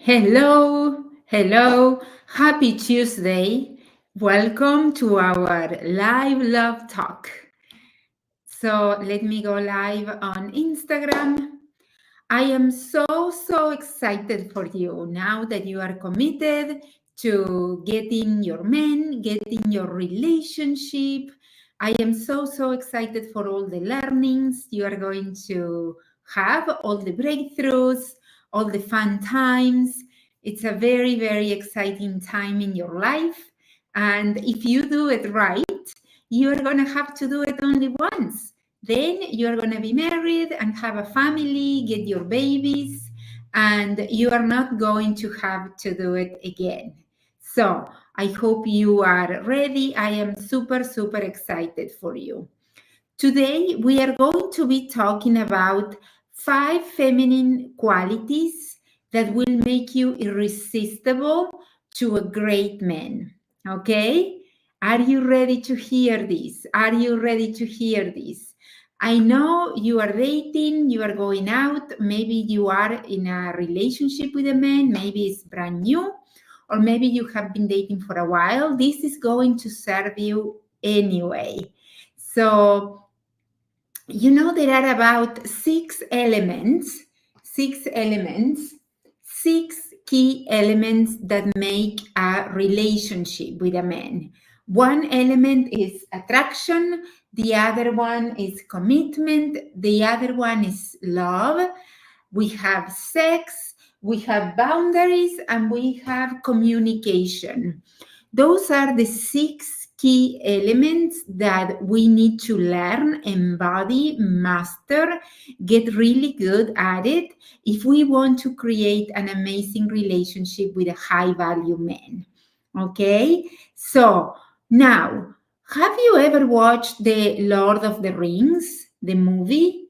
Hello, happy Tuesday. Welcome to our live love talk. So let me go live on Instagram. I am so excited for you now that you are committed to getting your man, getting your relationship. I am so excited for all the learnings you are going to have, all the breakthroughs, all the fun times. It's a very exciting time in your life. And if you do it right, you are going to have to do it only once. Then you're going to be married and have a family, get your babies, and you are not going to have to do it again. So I hope you are ready. I am super excited for you. Today, we are going to be talking about 5 feminine qualities that will make you irresistible to a great man. Okay? Are you ready to hear this? Are you ready to hear this? I know you are dating, you are going out, maybe you are in a relationship with a man, maybe it's brand new, or maybe you have been dating for a while. This is going to serve you anyway. So, you know, there are about six elements, six key elements that make a relationship with a man. One element is attraction, the other one is commitment, the other one is love. We have sex, we have boundaries, and we have communication. Those are the six key elements that we need to learn, embody, master, get really good at it if we want to create an amazing relationship with a high value man. Okay, so now, have you ever watched The Lord of the Rings, the movie?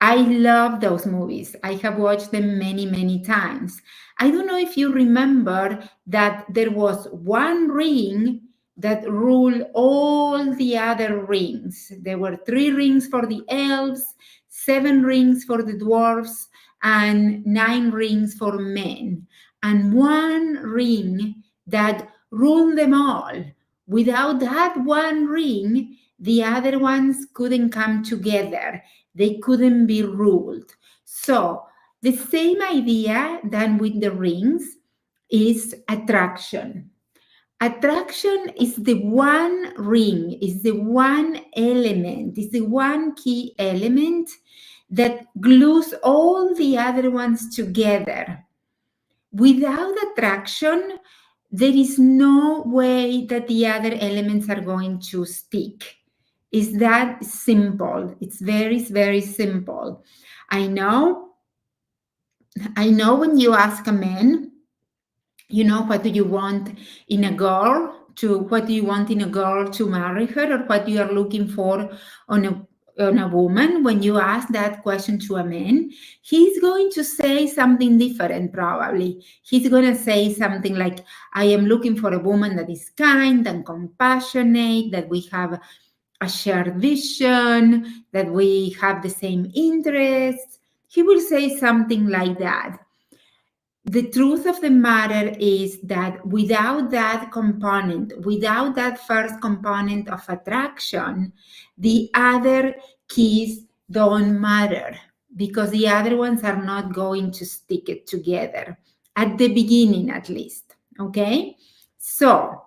I love those movies. I have watched them many times. I don't know if you remember that there was one ring that ruled all the other rings. There were 3 rings for the elves, 7 rings for the dwarfs, and 9 rings for men. And one ring that ruled them all. Without that one ring, the other ones couldn't come together. They couldn't be ruled. So the same idea than with the rings is attraction. Attraction is the one ring, is the one element, is the one key element that glues all the other ones together. Without attraction, there is no way that the other elements are going to stick. It's that simple. It's very simple. I know when you ask a man, what do you want in a girl what do you want in a girl to marry her, or what you are looking for on a woman. When you ask that question to a man, he's going to say something different. Probably he's going to say something like, I am looking for a woman that is kind and compassionate, that we have a shared vision, that we have the same interests. He will say something like that. The truth of the matter is that without that component, without that first component of attraction, the other keys don't matter, because the other ones are not going to stick it together, at the beginning at least. Okay? So,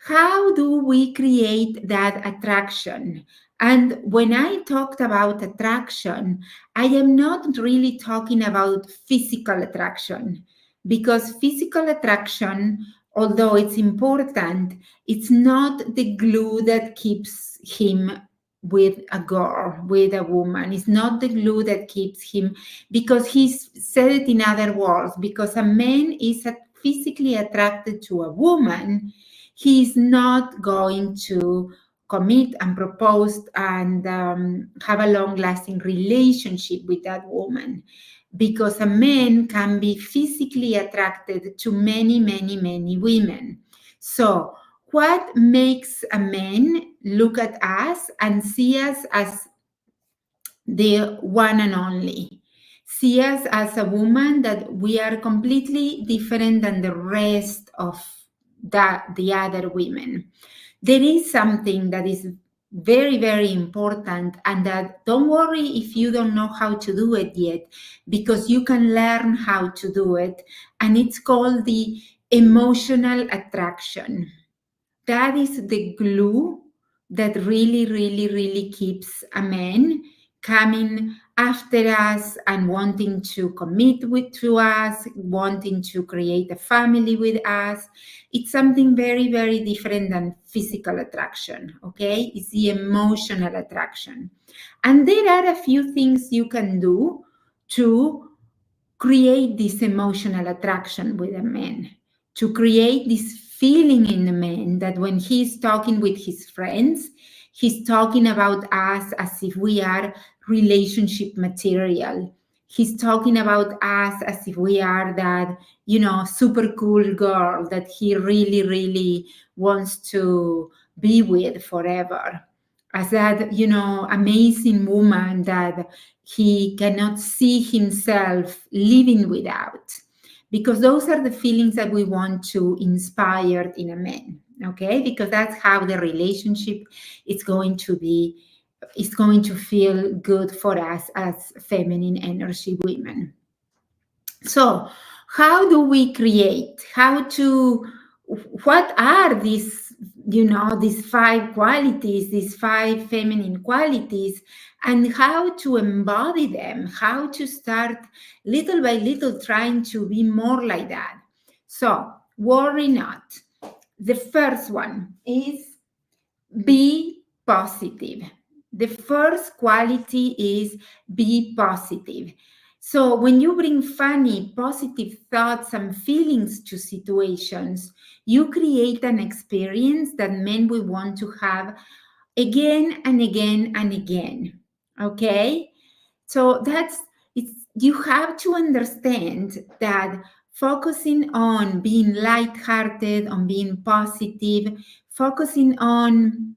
how do we create that attraction? And when I talked about attraction, I am not really talking about physical attraction, because physical attraction, although it's important, it's not the glue that keeps him with a girl, with a woman. It's not the glue that keeps him, because he's said it in other words, because a man is physically attracted to a woman, he's not going to commit and propose and have a long-lasting relationship with that woman, because a man can be physically attracted to many women. So what makes a man look at us and see us as the one and only? See us as a woman that we are completely different than the rest of the other women. There is something that is very, very important, and that don't worry if you don't know how to do it yet, because you can learn how to do it, and it's called the emotional attraction. That is the glue that really, really, really keeps a man coming after us and wanting to commit with to us, wanting to create a family with us. It's something very, very different than physical attraction. Okay, it's the emotional attraction. And there are a few things you can do to create this emotional attraction with a man, to create this feeling in the man that when he's talking with his friends, he's talking about us as if we are relationship material. He's talking about us as if we are that, super cool girl that he really, really wants to be with forever. As that, amazing woman that he cannot see himself living without, because those are the feelings that we want to inspire in a man. Okay, because that's how the relationship is going to be, it's going to feel good for us as feminine energy women. So how do we create, what are these, these five qualities, these five feminine qualities, and how to embody them, how to start little by little trying to be more like that? So worry not. The first one is be positive. The first quality is be positive. So when you bring funny, positive thoughts and feelings to situations, you create an experience that men will want to have again and again and again. Okay? So you have to understand that focusing on being lighthearted, on being positive, focusing on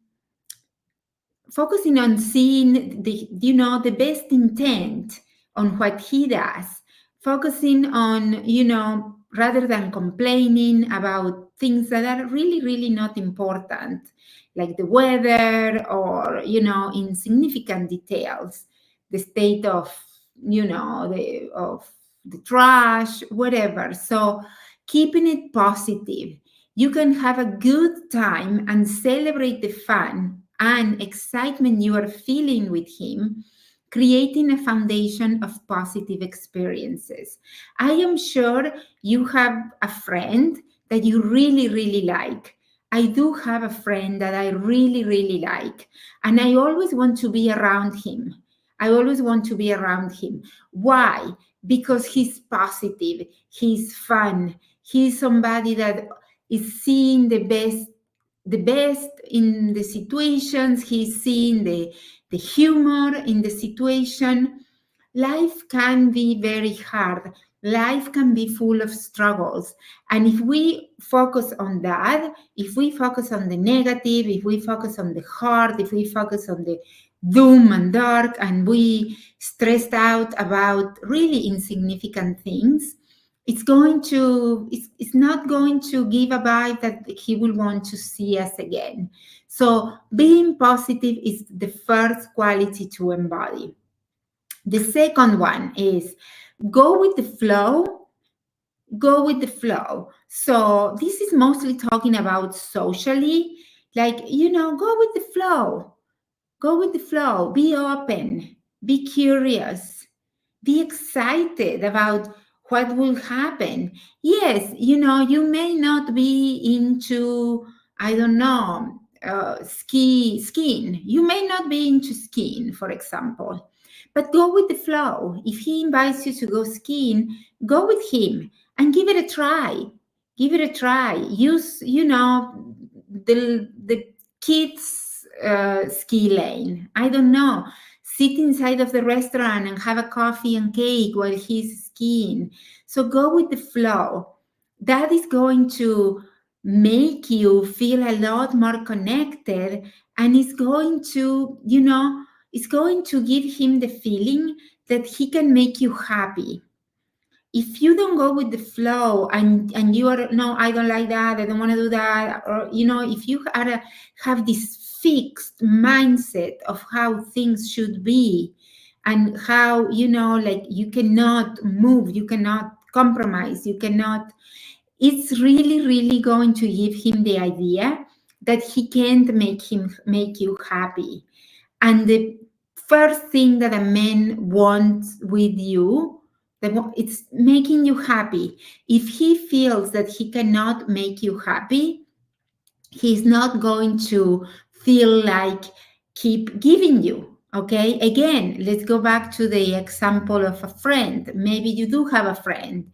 seeing the best intent on what he does, focusing on, rather than complaining about things that are really, really not important, like the weather or, insignificant details, the state of, the trash, whatever. So keeping it positive, you can have a good time and celebrate the fun and excitement you are feeling with him, creating a foundation of positive experiences. I am sure you have a friend that you really, really like. I do have a friend that I really, really like, and I always want to be around him. I always want to be around him. Why? Because he's positive, he's fun, he's somebody that is seeing the best in the situations. He's seeing the humor in the situation. Life can be very hard. Life can be full of struggles. And if we focus on that, if we focus on the negative, if we focus on the hard, if we focus on the doom and dark, and we stressed out about really insignificant things, it's not going to give a vibe that he will want to see us again. So being positive is the first quality to embody. The second one is go with the flow. Go with the flow. So this is mostly talking about socially, like, go with the flow. Go with the flow. Be open. Be curious. Be excited about what will happen. Yes, you may not be into, I don't know, skiing. You may not be into skiing, for example, but go with the flow. If he invites you to go skiing, go with him and give it a try. Give it a try. Use, the kids' ski lane. I don't know, sit inside of the restaurant and have a coffee and cake while he's skiing. So go with the flow. That is going to make you feel a lot more connected, and it's going to, is going to give him the feeling that he can make you happy. If you don't go with the flow and you are, no, I don't like that, I don't want to do that, or if you have this fixed mindset of how things should be, and how like you cannot move, you cannot compromise, you cannot, it's really, really going to give him the idea that he can't make you happy. And the first thing that a man wants with you, it's making you happy. If he feels that he cannot make you happy, he's not going to feel like keep giving you. Okay, again, let's go back to the example of a friend. Maybe you do have a friend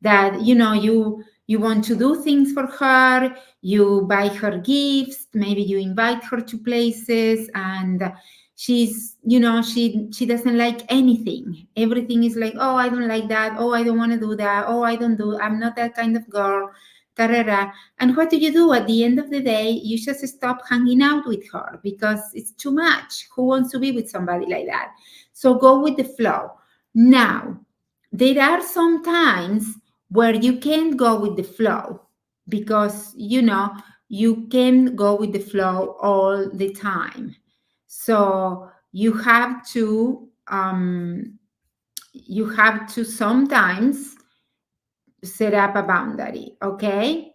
that you want to do things for her, you buy her gifts, maybe you invite her to places, and she's she doesn't like anything. Everything is like, oh, I don't like that, oh, I don't want to do that, oh, I'm not that kind of girl, tarara. And what do? At the end of the day, you just stop hanging out with her because it's too much. Who wants to be with somebody like that? So go with the flow. Now, there are some times where you can't go with the flow because, you can't go with the flow all the time. So you have to sometimes set up a boundary, okay?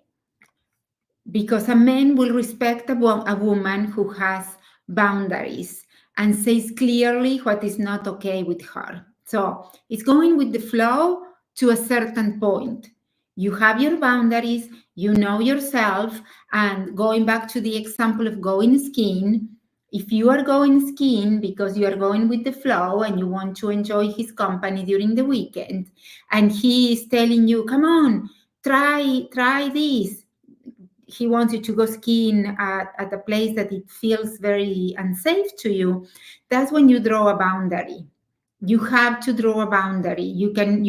Because a man will respect a woman who has boundaries and says clearly what is not okay with her. So it's going with the flow to a certain point. You have your boundaries, you know yourself, and going back to the example of going skiing, if you are going skiing because you are going with the flow and you want to enjoy his company during the weekend, and he is telling you, come on, try this, he wants you to go skiing at a place that it feels very unsafe to you, that's when you draw a boundary. You have to draw a boundary. You can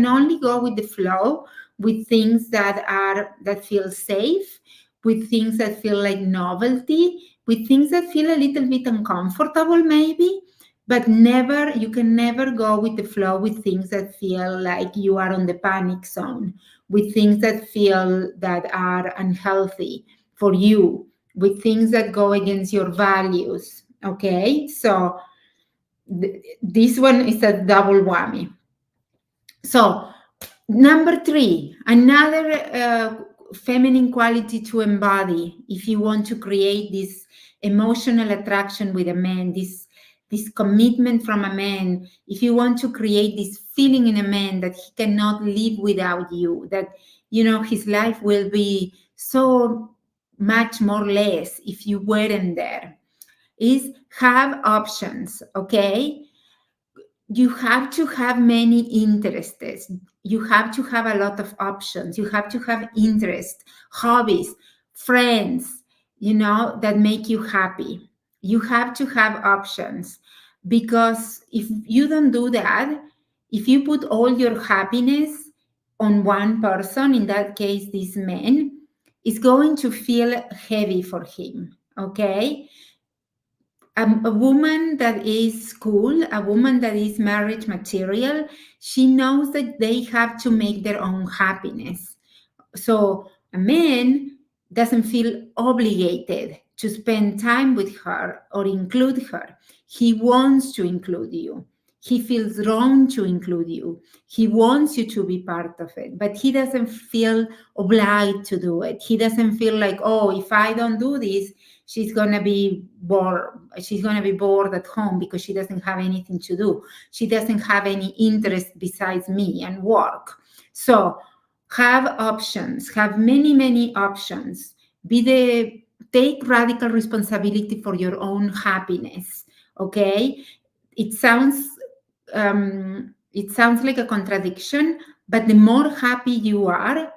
only go with the flow with things that feel safe, with things that feel like novelty, with things that feel a little bit uncomfortable maybe, but you can never go with the flow with things that feel like you are on the panic zone, with things that feel that are unhealthy for you, with things that go against your values. Okay, so this one is a double whammy. So number 3, another feminine quality to embody if you want to create this emotional attraction with a man, this commitment from a man, if you want to create this feeling in a man that he cannot live without you, that his life will be so much more less if you weren't there, is have options. Okay, you have to have many interests. You have to have a lot of options. You have to have interests, hobbies, friends, that make you happy. You have to have options, because if you don't do that, if you put all your happiness on one person, in that case, this man, it's going to feel heavy for him. Okay, a woman that is cool, a woman that is marriage material, she knows that they have to make their own happiness. So a man doesn't feel obligated to spend time with her or include her. He wants to include you. He feels wrong to include you. He wants you to be part of it, but he doesn't feel obliged to do it. He doesn't feel like, oh, if I don't do this, she's going to be bored. She's going to be bored at home because she doesn't have anything to do. She doesn't have any interest besides me and work. So have options, have many, many options. Take radical responsibility for your own happiness. Okay, it sounds like a contradiction, but the more happy you are,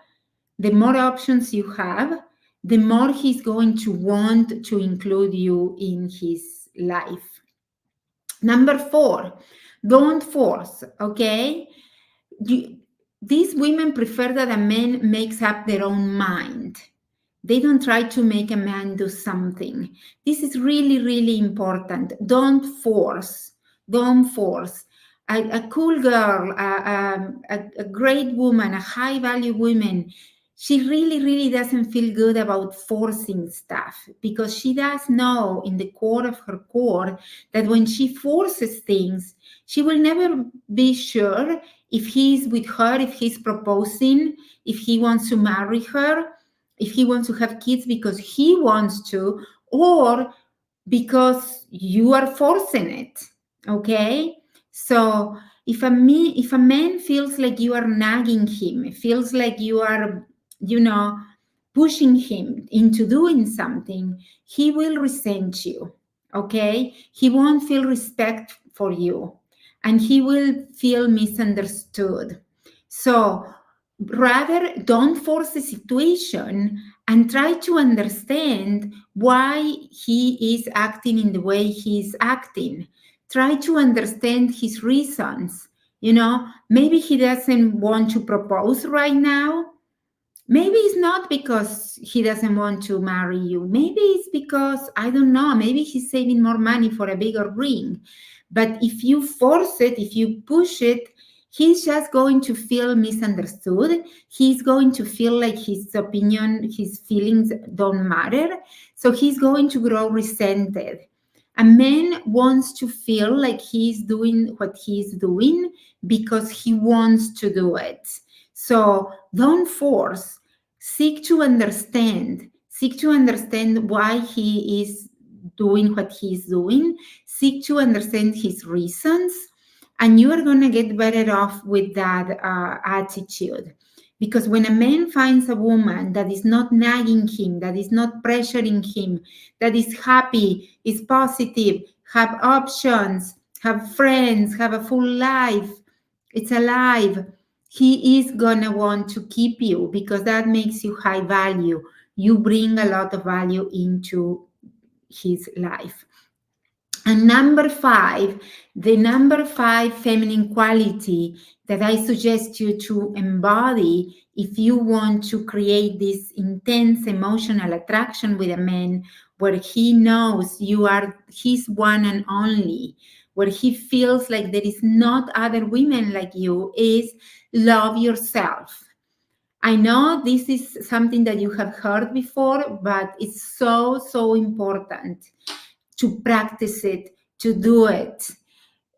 the more options you have, the more he's going to want to include you in his life. Number 4, don't force. Okay, these women prefer that a man makes up their own mind. They don't try to make a man do something. This is really, really important. Don't force. Don't force. A cool girl, a great woman, a high value woman, she really, really doesn't feel good about forcing stuff because she does know in the core of her core that when she forces things, she will never be sure if he's with her, if he's proposing, if he wants to marry her, if he wants to have kids because he wants to, or because you are forcing it. Okay? So if a man feels like you are nagging him, feels like you are, you know, pushing him into doing something, he will resent you. Okay? He won't feel respect for you and he will feel misunderstood. So rather, don't force the situation and try to understand why he is acting in the way he is acting. Try to understand his reasons. Maybe he doesn't want to propose right now. Maybe it's not because he doesn't want to marry you. Maybe it's because, I don't know, maybe he's saving more money for a bigger ring. But if you force it, if you push it, he's just going to feel misunderstood. He's going to feel like his opinion, his feelings don't matter. So he's going to grow resented. A man wants to feel like he's doing what he's doing because he wants to do it. So don't force. Seek to understand. Seek to understand why he is doing what he's doing. Seek to understand his reasons. And you are going to get better off with that attitude. Because when a man finds a woman that is not nagging him, that is not pressuring him, that is happy, is positive, have options, have friends, have a full life, it's alive, he is gonna want to keep you because that makes you high value. You bring a lot of value into his life. And the number five feminine quality that I suggest you to embody if you want to create this intense emotional attraction with a man where he knows you are his one and only, where he feels like there is not other women like you, is love yourself. I know this is something that you have heard before, but it's so, so important to practice it, to do it.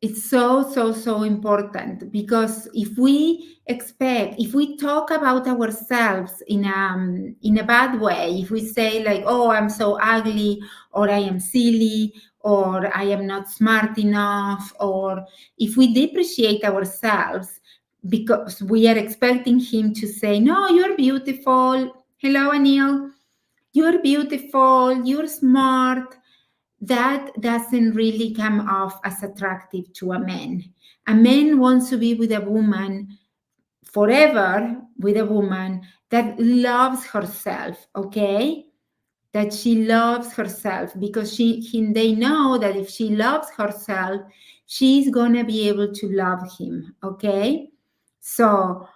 It's so, so, so important because if we talk about ourselves in a bad way, if we say like, oh, I'm so ugly, or I am silly, or I am not smart enough, or if we depreciate ourselves because we are expecting him to say, no, you're beautiful. Hello, Anil. You're beautiful. You're smart. That doesn't really come off as attractive to a man. A man wants to be with a woman forever, with a woman that loves herself, okay? That she loves herself because they know that if she loves herself, she's gonna be able to love him, okay? So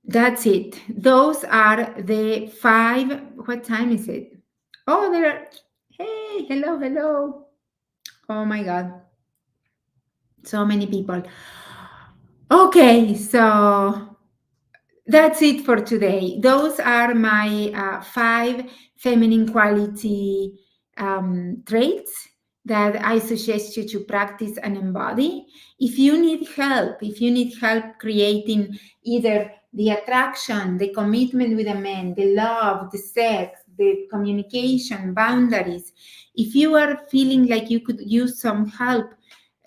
that's it. Those are the five. What time is it? Oh, there are. Hey, hello, hello. Oh my God. So many people. Okay, so that's it for today. Those are my five feminine quality traits that I suggest you to practice and embody. If you need help creating either the attraction, the commitment with a man, the love, the sex, the communication, boundaries, if you are feeling like you could use some help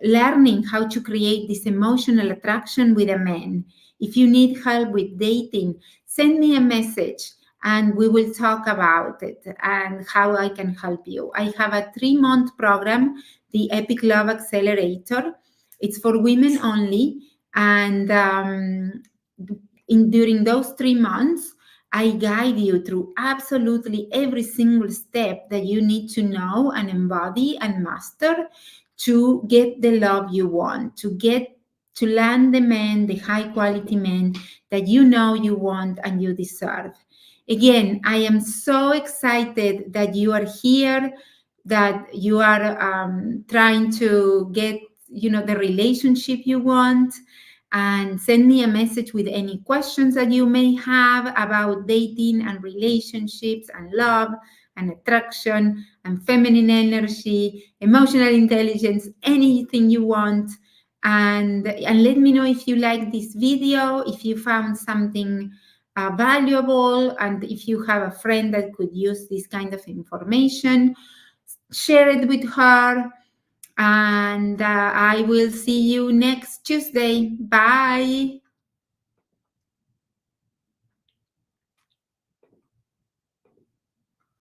learning how to create this emotional attraction with a man, if you need help with dating, send me a message and we will talk about it and how I can help you. I have a 3-month program, the Epic Love Accelerator. It's for women only. And during those 3 months, I guide you through absolutely every single step that you need to know and embody and master to get the love you want, to land the man, the high quality man that you know you want and you deserve. Again, I am so excited that you are here, that you are trying to get, the relationship you want. And send me a message with any questions that you may have about dating and relationships and love and attraction and feminine energy, emotional intelligence, anything you want. And let me know if you like this video, if you found something valuable, and if you have a friend that could use this kind of information, share it with her. And I will see you next Tuesday. Bye.